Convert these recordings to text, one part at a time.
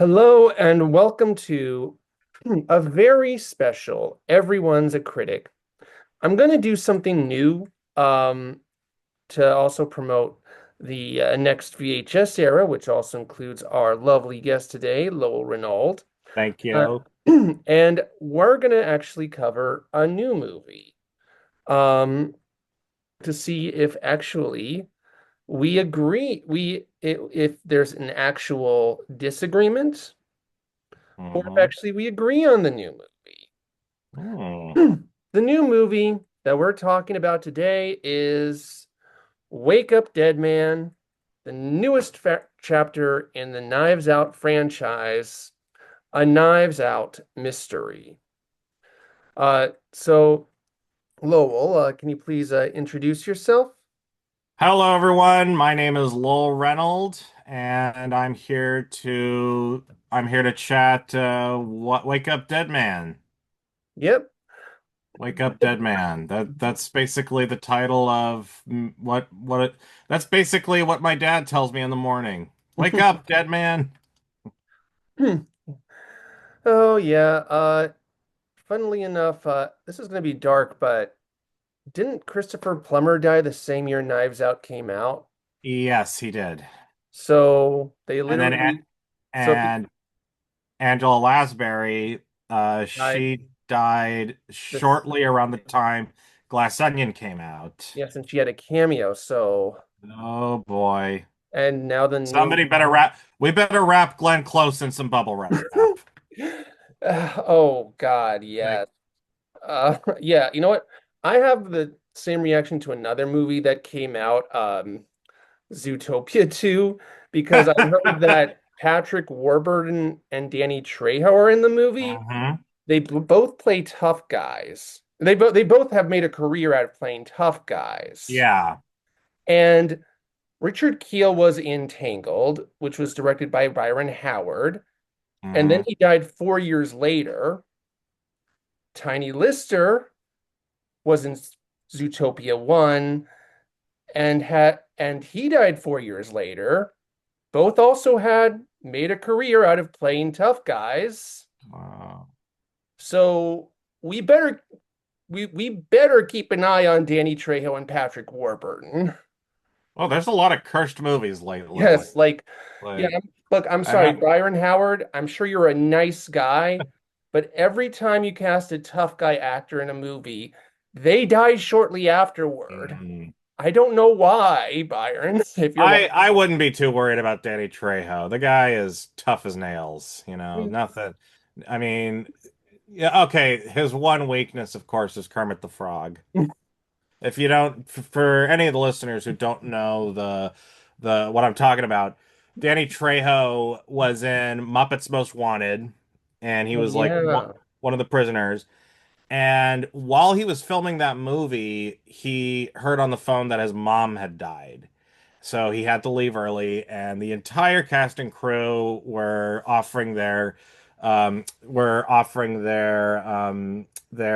Hello and welcome to a very special Everyone's a Critic. I'm going to do something new to also promote the next VHS era, which also includes our lovely guest today, Lowell Renold. Thank Uh, you. and we're going to actually cover a new movie um, to see if actually we agree, if there's an actual disagreement or if Hmm. actually we agree on the new Hmm. movie. The new movie that we're talking about today is Wake Up Dead Man, the newest chapter in the Knives Out franchise, a Knives Out mystery. So Lowell, can you please introduce yourself? Hello, everyone. My name is Lowell Renold, and I'm here to chat. What? Wake up, dead man. Yep. Wake up, dead man. That's basically the title of that's basically what my dad tells me in the morning. Wake up, dead man. Oh yeah. Funnily enough, this is going to be dark, but didn't Christopher Plummer die the same year Knives Out came out? Yes, he did. So they And then literally, so he and Angela Lansbury, died she died this, shortly around the time Glass Onion came out. yes, and she had a cameo. So, Oh boy. and now the new, Somebody better wrap. We better wrap Glenn Close in some bubble wrap. oh God, Like, yes. Yeah, you know what? I have the same reaction to another movie that came out, Zootopia 2, because I heard that Patrick Warburton and Danny Trejo are in the movie. mhm. They both play tough guys. They both have made a career out of playing tough guys. Yeah. And Richard Kiel was in Tangled, which was directed by Byron Howard, and then Mhm. he died 4 years later. Tiny Lister was in Zootopia 1 and he died 4 years later. Both also had made a career out of playing tough guys. Uh, So we better we better keep an eye on Danny Trejo and Patrick Warburton. well, there's a lot of cursed movies lately. Yes, like, yeah, Like look, I'm I sorry, have Byron Howard. I'm sure you're a nice guy, but every time you cast a tough guy actor in a movie, they die shortly afterward. mm, I don't know why, Byron, if you're I wouldn't be too worried about Danny Trejo. The guy is tough as nails, nothing. I mean, yeah, okay, his one weakness, of course, is Kermit the Frog. watching. If you don't, for any of the listeners who don't know the what I'm talking about, Danny Trejo was in Muppets Most Wanted, and he Oh, was like yeah. one of the prisoners. And while he was filming that movie, he heard on the phone that his mom had died. So he had to leave early, and the entire cast and crew were offering their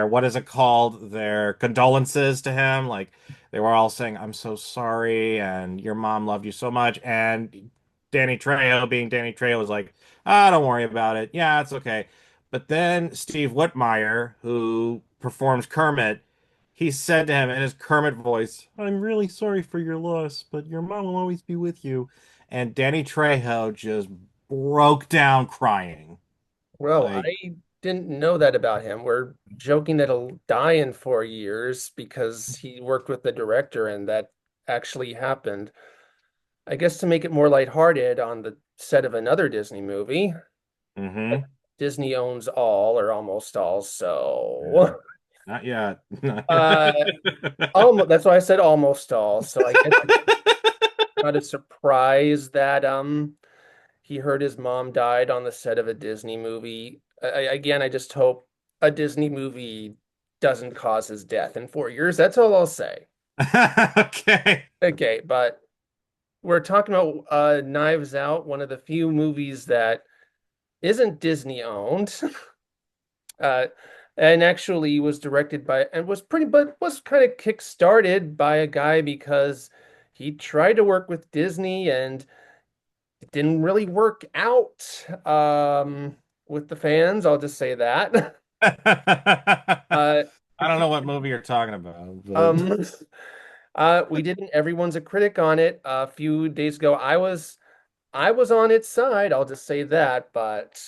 what is it called? Their condolences to him. Like they were all saying, "I'm so sorry," and your mom loved you so much. And Danny Trejo, being Danny Trejo, was like, "Ah, don't worry about it. Yeah, it's okay." But then Steve Whitmire, who performs Kermit, he said to him in his Kermit voice, "I'm really sorry for your loss, but your mom will always be with you." And Danny Trejo just broke down crying. Well, Like, I didn't know that about him. We're joking that he'll die in 4 years because he worked with the director and that actually happened. I guess to make it more lighthearted on the set of another Disney movie. mm-hmm. Disney owns all or almost all, Yeah, so not yet. Not uh yet. almost that's why I said almost all. So I guess it's not a surprise that he heard his mom died on the set of a Disney movie. Again, I just hope a Disney movie doesn't cause his death in 4 years. That's all I'll say. Okay. Okay, but we're talking about Knives Out, one of the few movies that isn't Disney owned. Uh, and actually was directed by and was pretty but was kind of kick-started by a guy because he tried to work with Disney and it didn't really work out with the fans. I'll just say that. Uh, I don't know what movie you're talking about, but um, we did an Everyone's a Critic on it a few days ago. I was on its side. I'll just say that, but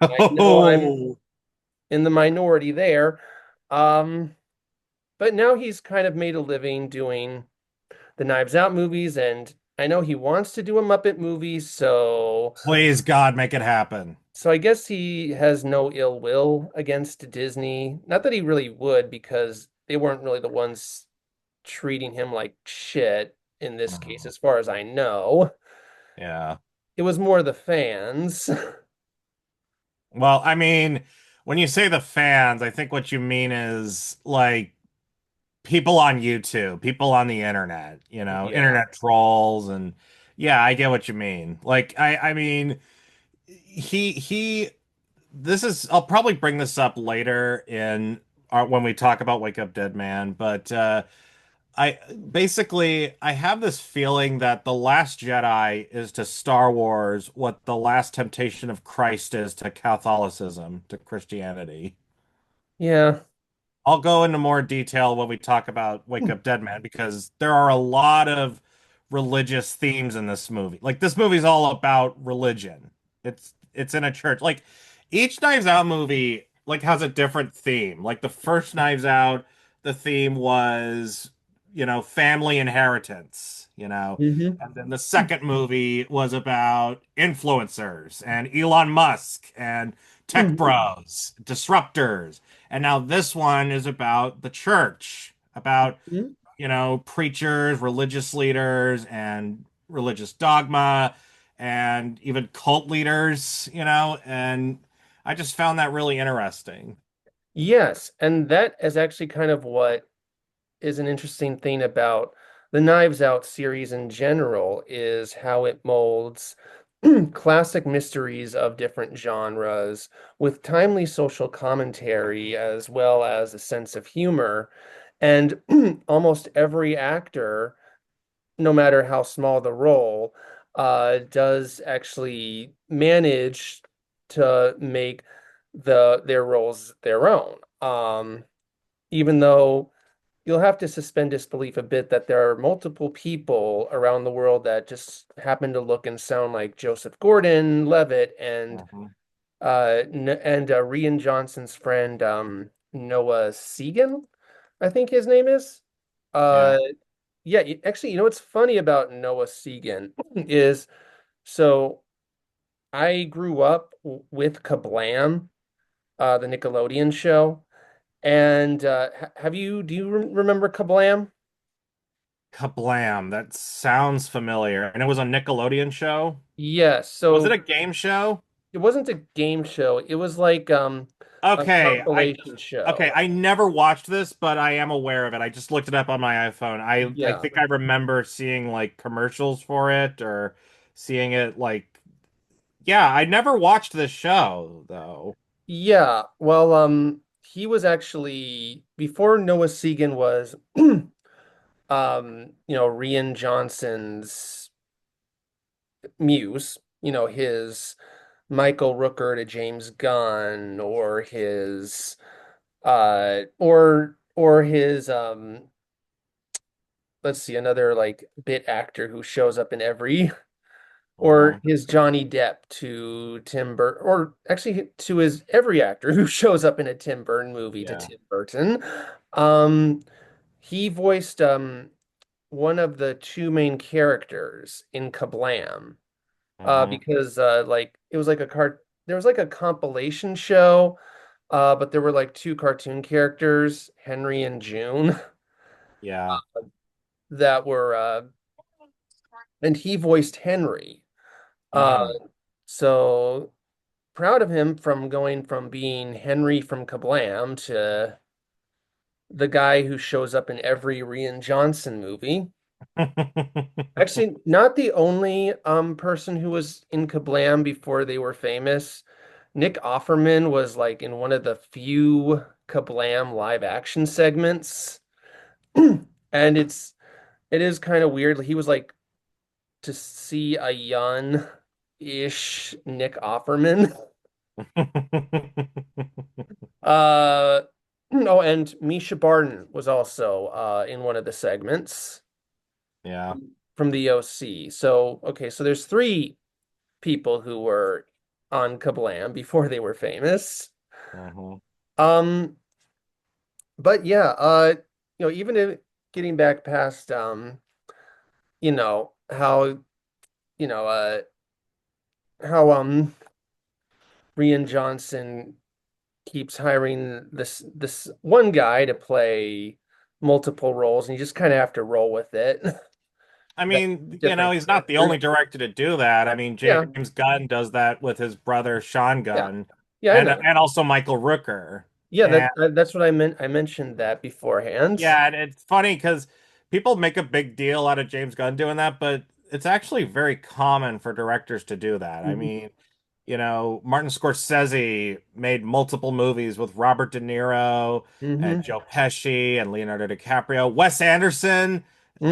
I know I'm oh, in the minority there. Um, but now he's kind of made a living doing the Knives Out movies, and I know he wants to do a Muppet movie, please God, make it happen. so I guess he has no ill will against Disney. Not that he really would, because they weren't really the ones treating him like shit in this case, Mhm. as far as I know. Yeah. It was more the fans. Well, I mean, when you say the fans, I think what you mean is like people on YouTube, people on the internet, Yeah. internet trolls and yeah, I get what you mean. Like I mean, he this is I'll probably bring this up later in when we talk about Wake Up Dead Man, but I basically I have this feeling that The Last Jedi is to Star Wars what The Last Temptation of Christ is to Catholicism, to Christianity. Yeah. I'll go into more detail when we talk about Wake Up Dead Man because there are a lot of religious themes in this movie. Like this movie's all about religion. It's in a church. Like each Knives Out movie like has a different theme. Like the first Knives Out, the theme was, family inheritance, Hmm. And then the second movie was about influencers and Elon Musk and tech bros, disruptors. And now this one is about the church, about, preachers, religious leaders, and religious dogma, and even cult leaders, and I just found that really interesting. Yes, and that is actually kind of what is an interesting thing about the Knives Out series in general is how it molds classic mysteries of different genres with timely social commentary as well as a sense of humor. And almost every actor, no matter how small the role, does actually manage to make their roles their own. Even though you'll have to suspend disbelief a bit that there are multiple people around the world that just happen to look and sound like Joseph Gordon-Levitt and Mhm. Rian Johnson's friend Noah Segan, I think his name is. Yeah. Uh yeah, actually, what's funny about Noah Segan is so I grew up with Kablam, the Nickelodeon show. And do you remember Kablam? Kablam. That sounds familiar. And it was a Nickelodeon show. Yes. Was it a So game show? it wasn't a game show. It was like a Okay, compilation show. I never watched this, but I am aware of it. I just looked it up on my iPhone. I Yeah. think I remember seeing like commercials for it or seeing it like yeah, I never watched this show though. Yeah. Well, he was actually before Noah Segan was Rian Johnson's muse, his Michael Rooker to James Gunn or his or his let's see, another like bit actor who shows up in every, or Mhm. his Johnny Depp to Tim Burton, or actually to his every actor who shows up in a Tim Burton movie to Yeah. Tim Burton. Um, he voiced one of the two main characters in Kablam. Hmm. Because like it was like there was like a compilation show, but there were like two cartoon characters, Henry and June, Yeah. that were and he voiced Henry. Uh, Hmm. so proud of him from going from being Henry from Kablam to the guy who shows up in every Rian Johnson movie. Actually, not the only person who was in Kablam before they were famous. Nick Offerman was like in one of the few Kablam live action segments. And it is kind of weird. He was like to see a Yun. ish Nick Offerman. Uh, oh, and Misha Barton was also in one of the segments Yeah. from the OC. So, okay, so there's three people who were on Kablam before they were famous. Hmm. Um, but yeah, even if getting back past how you know, how Rian Johnson keeps hiring this one guy to play multiple roles, and you just kind of have to roll with it. I That mean, different he's not the characters. only director to do that. I mean, Yeah, James Gunn does that with his brother Sean yeah, Gunn, yeah. I know. and also Michael Rooker. Yeah, And that's what I meant. I mentioned that beforehand. yeah, and it's funny because people make a big deal out of James Gunn doing that, but it's actually very common for directors to do that. I Hmm. mean, Martin Scorsese made multiple movies with Robert De Niro and Hmm. Joe Pesci and Leonardo DiCaprio. Wes Anderson,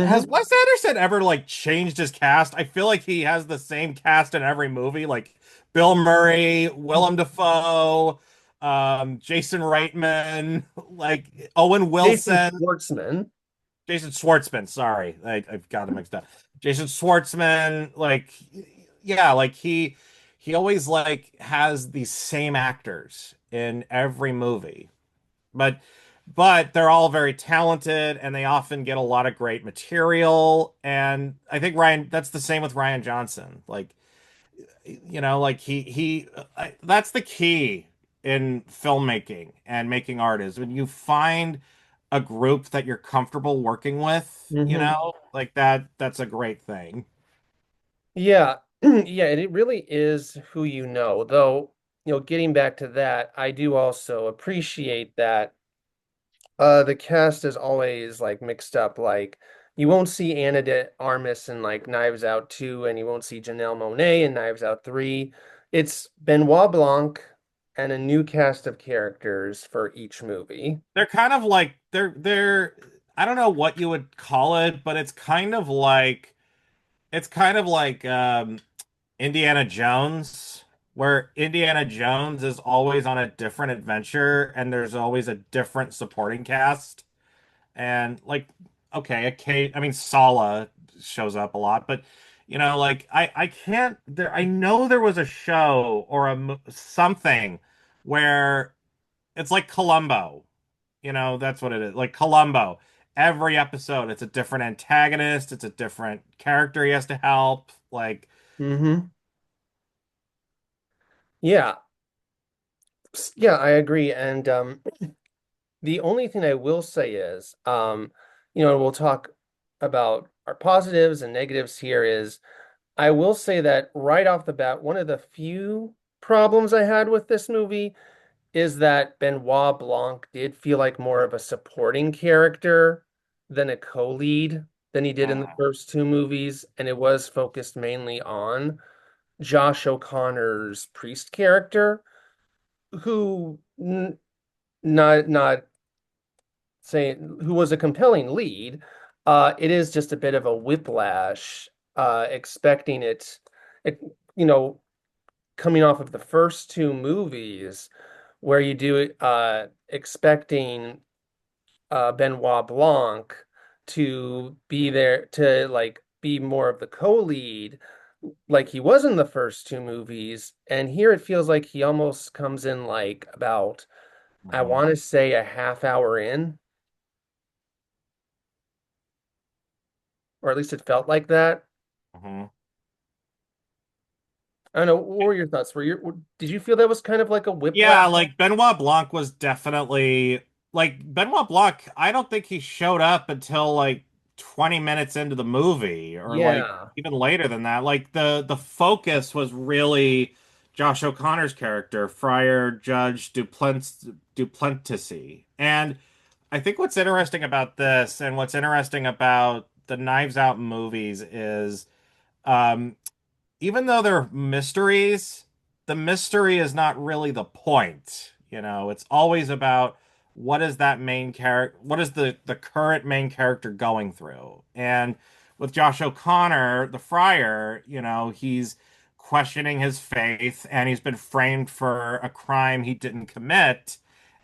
has Hmm. Wes Anderson ever like changed his cast? I feel like he has the same cast in every movie, like Bill Murray, Willem Dafoe, Jason Reitman, like Owen Jason Wilson. Schwartzman. Jason Schwartzman, sorry, I've got him mixed up. Jason Schwartzman, like, yeah, like he always like has these same actors in every movie, but they're all very talented and they often get a lot of great material. And I think that's the same with Ryan Johnson. Like, like that's the key in filmmaking and making art is when you find a group that you're comfortable working with, Hmm. like that's a great thing. Yeah, yeah, and it really is who you know. Though, getting back to that, I do also appreciate that the cast is always like mixed up. Like you won't see Anna de Armas in like Knives Out 2, and you won't see Janelle Monáe in Knives Out 3. It's Benoit Blanc and a new cast of characters for each movie. They're kind of like they're I don't know what you would call it, but it's kind of like Indiana Jones, where Indiana Jones is always on a different adventure and there's always a different supporting cast. And like, okay, I mean, Sala shows up a lot, but like I can't there. I know there was a show or something where it's like Columbo. That's what it is. Like Columbo. Every episode, it's a different antagonist. It's a different character he has to help. Like, Hmm. Yeah, yeah, I agree. And the only thing I will say is, we'll talk about our positives and negatives here is I will say that right off the bat, one of the few problems I had with this movie is that Benoit Blanc did feel like more of a supporting character than a co-lead than he did in the uh, first two movies, and it was focused mainly on Josh O'Connor's priest character, who not saying who was a compelling lead. It is just a bit of a whiplash, expecting it, you know, coming off of the first two movies, where you do expecting Benoit Blanc to be there to like be more of the co-lead, like he was in the first two movies, and here it feels like he almost comes in like about, I mhm, want to say, a half hour in, or at least it felt like that. mhm. I don't know. What were your thoughts? Did you feel that was kind of like a whiplash? Yeah, like Benoit Blanc was definitely like Benoit Blanc. I don't think he showed up until like 20 minutes into the movie or like Yeah. even later than that. Like the focus was really Josh O'Connor's character, Friar Judge Duplessis. And I think what's interesting about this and what's interesting about the Knives Out movies is um even though they're mysteries, the mystery is not really the point. It's always about what is the current main character going through. And with Josh O'Connor, the friar, he's questioning his faith, and he's been framed for a crime he didn't commit.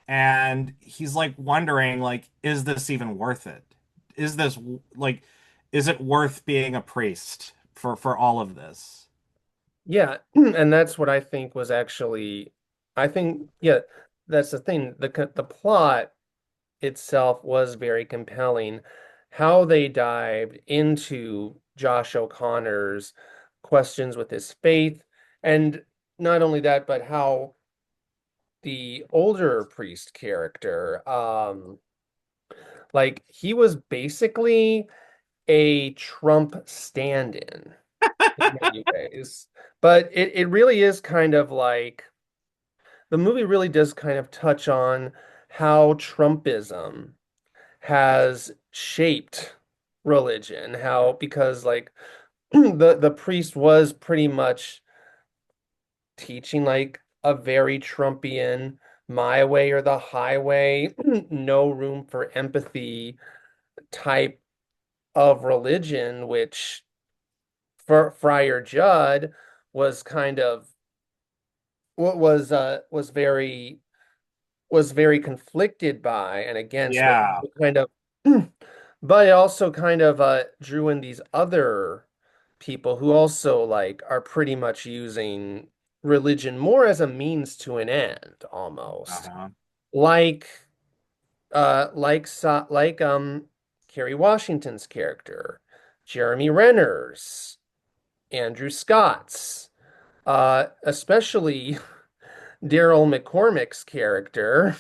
And he's like wondering, like, is this even worth it? Is this like, is it worth being a priest for all of this? Yeah, and that's what I think was actually, I think, yeah, that's the thing. The plot itself was very compelling. How they dived into Josh O'Connor's questions with his faith, and not only that, but how the older priest character, like he was basically a Trump stand-in in many ways. But it really is kind of like the movie really does kind of touch on how Trumpism has shaped religion, how because like the priest was pretty much teaching like a very Trumpian my way or the highway, no room for empathy type of religion, which for Friar Judd was kind of what was very conflicted by and against, but Yeah. kind of but it also kind of drew in these other people who also like are pretty much using religion more as a means to an end almost. Uh-huh. Like Kerry Washington's character, Jeremy Renner's, Andrew Scott's, especially Daryl McCormick's character,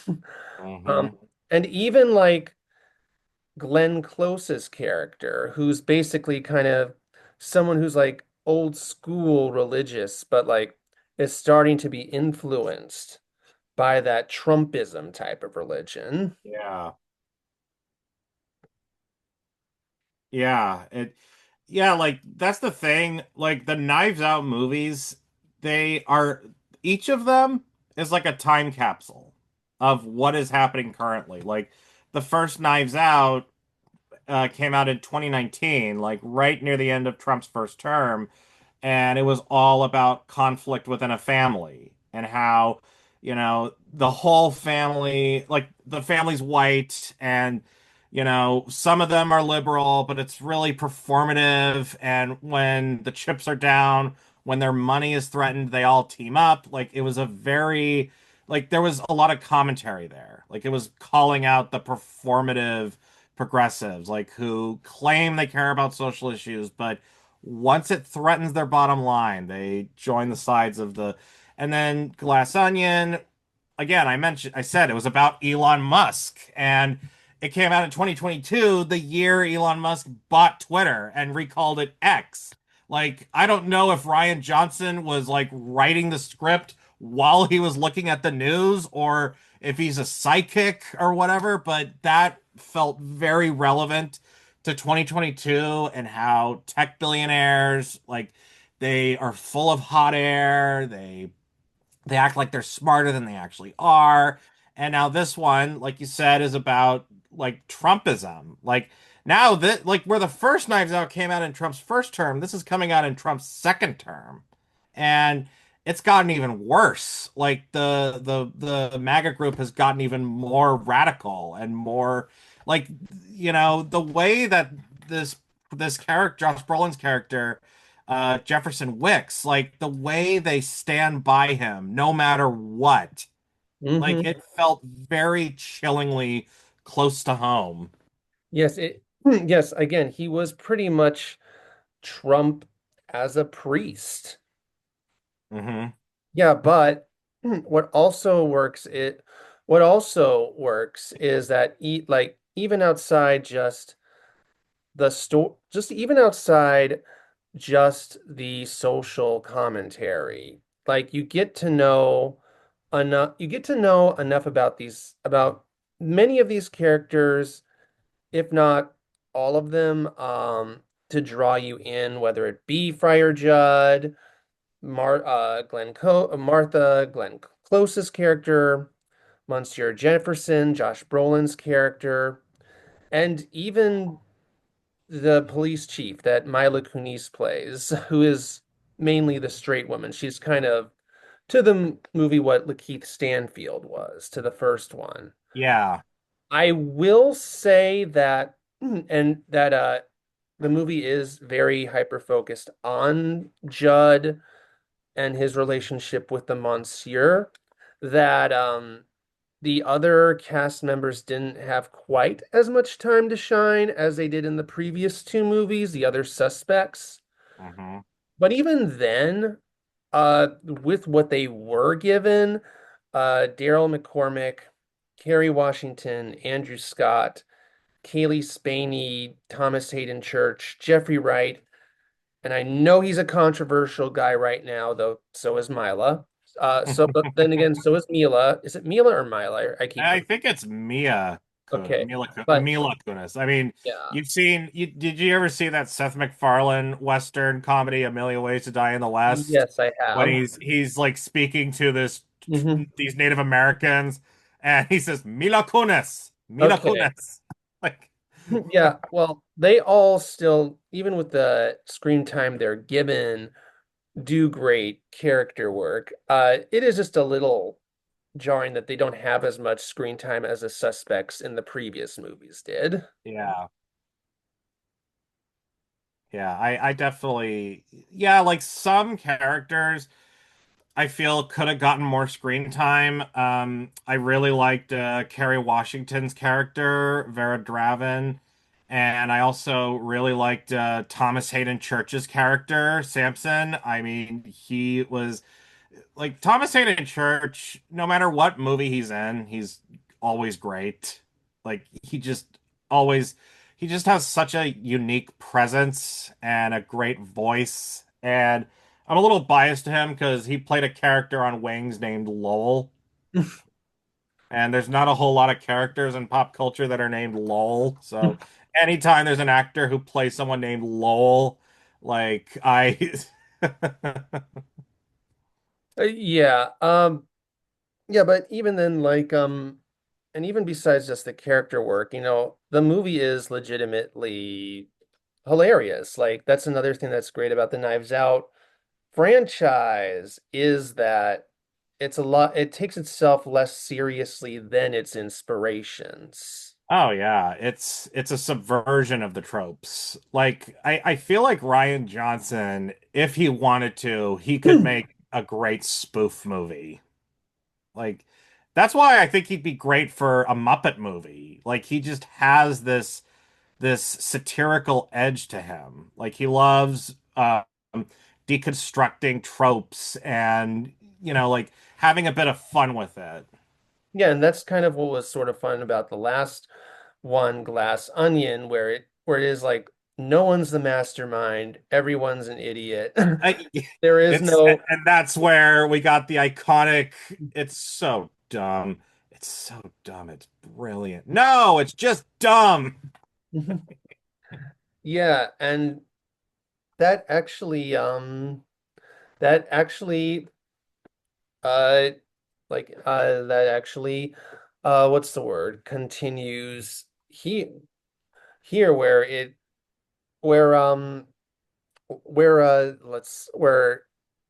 Hmm. um, and even like Glenn Close's character, who's basically kind of someone who's like old school religious, but like is starting to be influenced by that Trumpism type of religion. Yeah. Yeah. Yeah, like that's the thing. Like the Knives Out movies, they are each of them is like a time capsule of what is happening currently. Like the first Knives Out came out in 2019, like right near the end of Trump's first term, and it was all about conflict within a family and how, the whole family, like the family's white and, some of them are liberal, but it's really performative. And when the chips are down, when their money is threatened, they all team up. Like it was a very, like there was a lot of commentary there. Like it was calling out the performative progressives, like who claim they care about social issues, but once it threatens their bottom line, they join the sides of the. And then Glass Onion, again, I said it was about Elon Musk, and it came out in 2022, the year Elon Musk bought Twitter and recalled it X. Like, I don't know if Ryan Johnson was like writing the script while he was looking at the news or if he's a psychic or whatever, but that felt very relevant to 2022 and how tech billionaires like they are full of hot air. They act like they're smarter than they actually are. And now this one, like you said, is about like Trumpism. Like now that like where the first Knives Out came out in Trump's first term, this is coming out in Trump's second term. And it's gotten even worse. Like the MAGA group has gotten even more radical and more like the way that this this character, Josh Brolin's character, Jefferson Wicks, like the way they stand by him no matter what. Like Hmm. it felt very chillingly close to home. Yes, yes, again, he was pretty much Trump as a priest. Hmm. Yeah, but what also works is that even outside just the store just even outside just the social commentary, like you get to know enough about many of these characters, if not all of them, to draw you in, whether it be Friar Judd, Glenn Close's character, Monsieur Jefferson, Josh Brolin's character, and even the police chief that Mila Kunis plays, who is mainly the straight woman. She's kind of to the movie what Lakeith Stanfield was to the first one. Yeah. I will say that, and that the movie is very hyper focused on Judd and his relationship with the Monsieur. That the other cast members didn't have quite as much time to shine as they did in the previous two movies, the other suspects. Hmm. But even then, with what they were given, Daryl McCormick, Kerry Washington, Andrew Scott, Kaylee Spaney, Thomas Hayden Church, Jeffrey Wright, and I know he's a controversial guy right now, though. So is Mila. But then again, so is Mila. Is it Mila or Mila? I keep I forgetting. think it's Okay, but Mila Kunis. I mean, yeah, did you ever see that Seth MacFarlane Western comedy, A Million Ways to Die in the West? yes, I When have. he's like speaking to Hmm. these Native Americans, and he says Mila Okay, Kunis. Like, yeah. Well, they all still, even with the screen time they're given, do great character work. It is just a little jarring that they don't have as much screen time as the suspects in the previous movies did. yeah, yeah, I definitely, yeah, like some characters I feel could have gotten more screen time. I really liked Kerry Washington's character, Vera Draven, and I also really liked Thomas Hayden Church's character, Samson. I mean, he was like Thomas Hayden Church, no matter what movie he's in, he's always great. Like always he just has such a unique presence and a great voice. And I'm a little biased to him because he played a character on Wings named Lowell. And there's not a whole lot of characters in pop culture that are named Lowell. So anytime there's an actor who plays someone named Lowell, like I Yeah. Yeah, but even then, like, and even besides just the character work, the movie is legitimately hilarious. Like, that's another thing that's great about the Knives Out franchise is that it takes itself less seriously than its inspirations. Oh yeah, it's a subversion of the tropes. Like I feel like Ryan Johnson, if he wanted to, he could make a great spoof movie. Like that's why I think he'd be great for a Muppet movie. Like he just has this satirical edge to him. Like he loves deconstructing tropes and like having a bit of fun with it. Yeah, and that's kind of what was sort of fun about the last one, Glass Onion, where it is like no one's the mastermind, everyone's an idiot. I, There is no and that's where we got the iconic. It's so dumb. It's so dumb. It's brilliant. No, it's just dumb. Yeah, and that actually that actually uh that actually what's the word? Continues here where where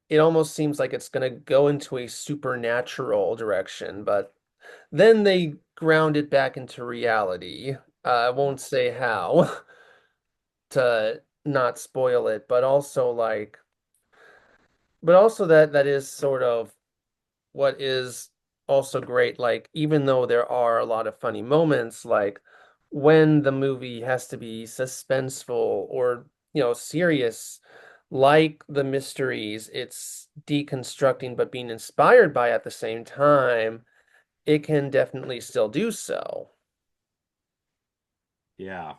it almost seems like it's gonna go into a supernatural direction, but then they ground it back into reality. I won't say how to not spoil it, but also that is sort of what is also great. Like, even though there are a lot of funny moments, like when the movie has to be suspenseful or, serious, like the mysteries it's deconstructing but being inspired by at the same time, it can definitely still do so. Yeah,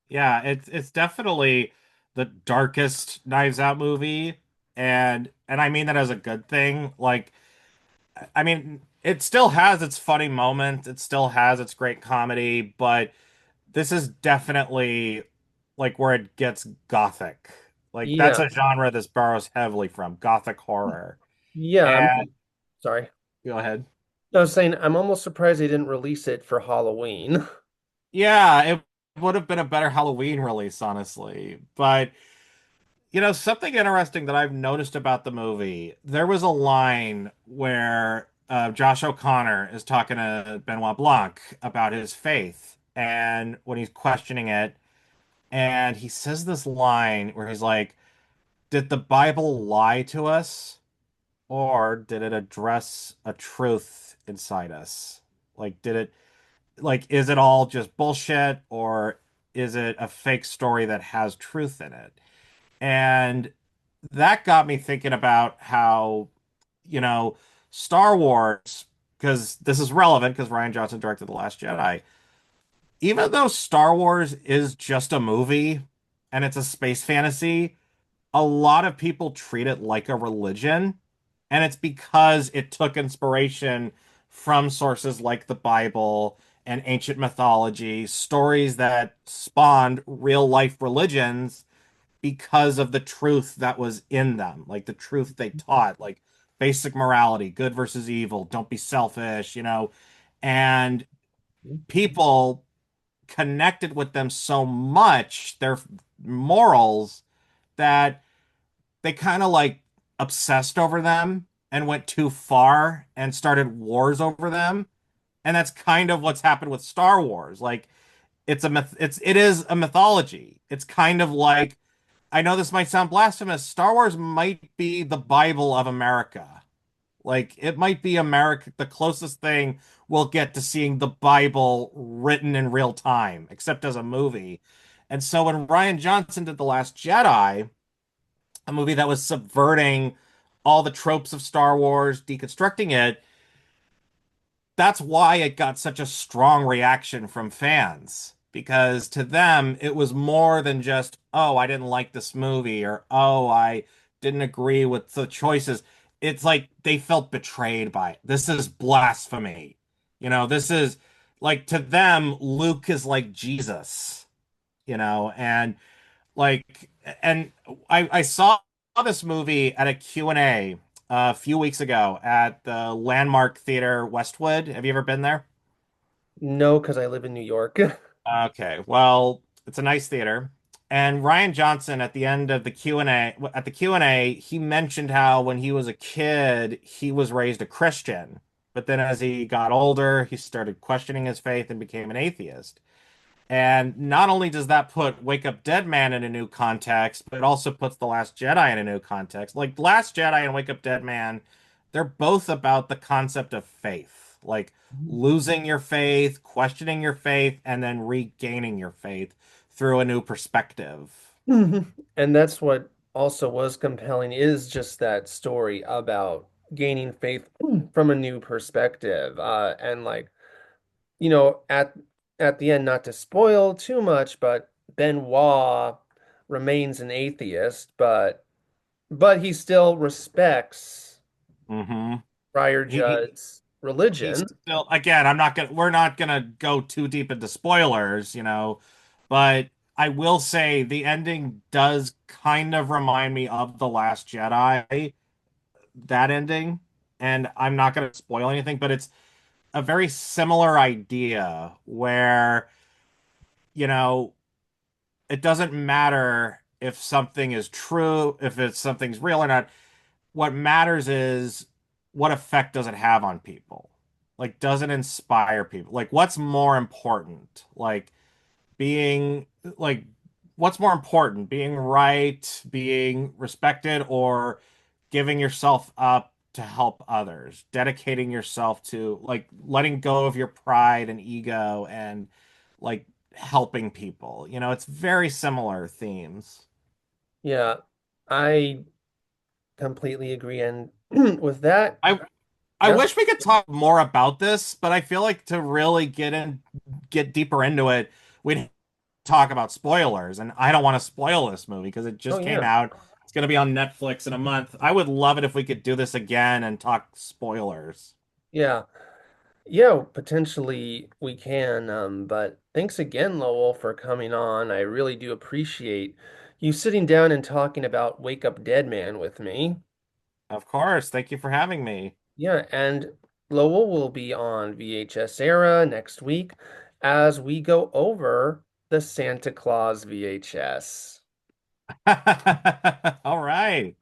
yeah. It's definitely the darkest Knives Out movie, and I mean that as a good thing. Like, I mean, it still has its funny moment. It still has its great comedy, but this is definitely like where it gets gothic. Like that's Yeah. a genre this borrows heavily from, gothic horror. Yeah, And sorry. go ahead. I was saying I'm almost surprised they didn't release it for Halloween. Yeah, it would have been a better Halloween release, honestly. But Something interesting that I've noticed about the movie, there was a line where Josh O'Connor is talking to Benoit Blanc about his faith, and when he's questioning it, and he says this line where he's like, "Did the Bible lie to us, or did it address a truth inside us? Like, is it all just bullshit, or is it a fake story that has truth in it?" And that got me thinking about how, you know, Star Wars, because this is relevant because Ryan Johnson directed The Last Jedi. Even though Star Wars is just a movie and it's a space fantasy, a lot of people treat it like a religion. And it's because it took inspiration from sources like the Bible and ancient mythology, stories that spawned real life religions because of the truth that was in them, like the truth they taught, like basic morality, good versus evil, don't be selfish, and people connected with them so much, their morals, that they kind of like obsessed over them and went too far and started wars over them. And that's kind of what's happened with Star Wars. Like it is a mythology. It's kind of like, I know this might sound blasphemous. Star Wars might be the Bible of America. Like it might be America, the closest thing we'll get to seeing the Bible written in real time, except as a movie. And so when Ryan Johnson did The Last Jedi, a movie that was subverting all the tropes of Star Wars, deconstructing it, that's why it got such a strong reaction from fans. Because to them, it was more than just, oh, I didn't like this movie, or oh, I didn't agree with the choices. It's like they felt betrayed by it. This is blasphemy. This is like, to them, Luke is like Jesus, and like, and I saw this movie at a Q&A a few weeks ago at the Landmark Theater Westwood. Have you ever been there? No, because I live in New York. Okay, well, it's a nice theater. And Ryan Johnson at the end of the Q&A, he mentioned how when he was a kid, he was raised a Christian. But then as he got older, he started questioning his faith and became an atheist. And not only does that put Wake Up Dead Man in a new context, but it also puts The Last Jedi in a new context. Like Last Jedi and Wake Up Dead Man, they're both about the concept of faith, like losing your faith, questioning your faith, and then regaining your faith through a new perspective. And that's what also was compelling is just that story about gaining faith from a new perspective. And like, you know, at the end, not to spoil too much, but Benoit remains an atheist, but he still respects Hmm. Friar He Judd's he's religion. still, again, we're not gonna go too deep into spoilers, but I will say the ending does kind of remind me of The Last Jedi, that ending. And I'm not gonna spoil anything, but it's a very similar idea where, you know, it doesn't matter if something is true, if something's real or not. What matters is, what effect does it have on people? Like, does it inspire people? Like, what's more important? Being like, what's more important? Being right, being respected, or giving yourself up to help others, dedicating yourself to like letting go of your pride and ego and like helping people. It's very similar themes. Yeah, I completely agree. And with that, I I yeah, wish we could talk more about this, but I feel like to really get deeper into it, we'd talk about spoilers, and I don't want to spoil this movie because it oh just came yeah, out. It's going to be on Netflix in a month. I would love it if we could do this again and talk spoilers. yeah. Yeah, potentially we can. But thanks again, Lowell, for coming on. I really do appreciate you sitting down and talking about Wake Up Dead Man with me. Of course. Thank you for having me. Yeah, and Lowell will be on VHS Era next week as we go over the Santa Claus VHS. All right.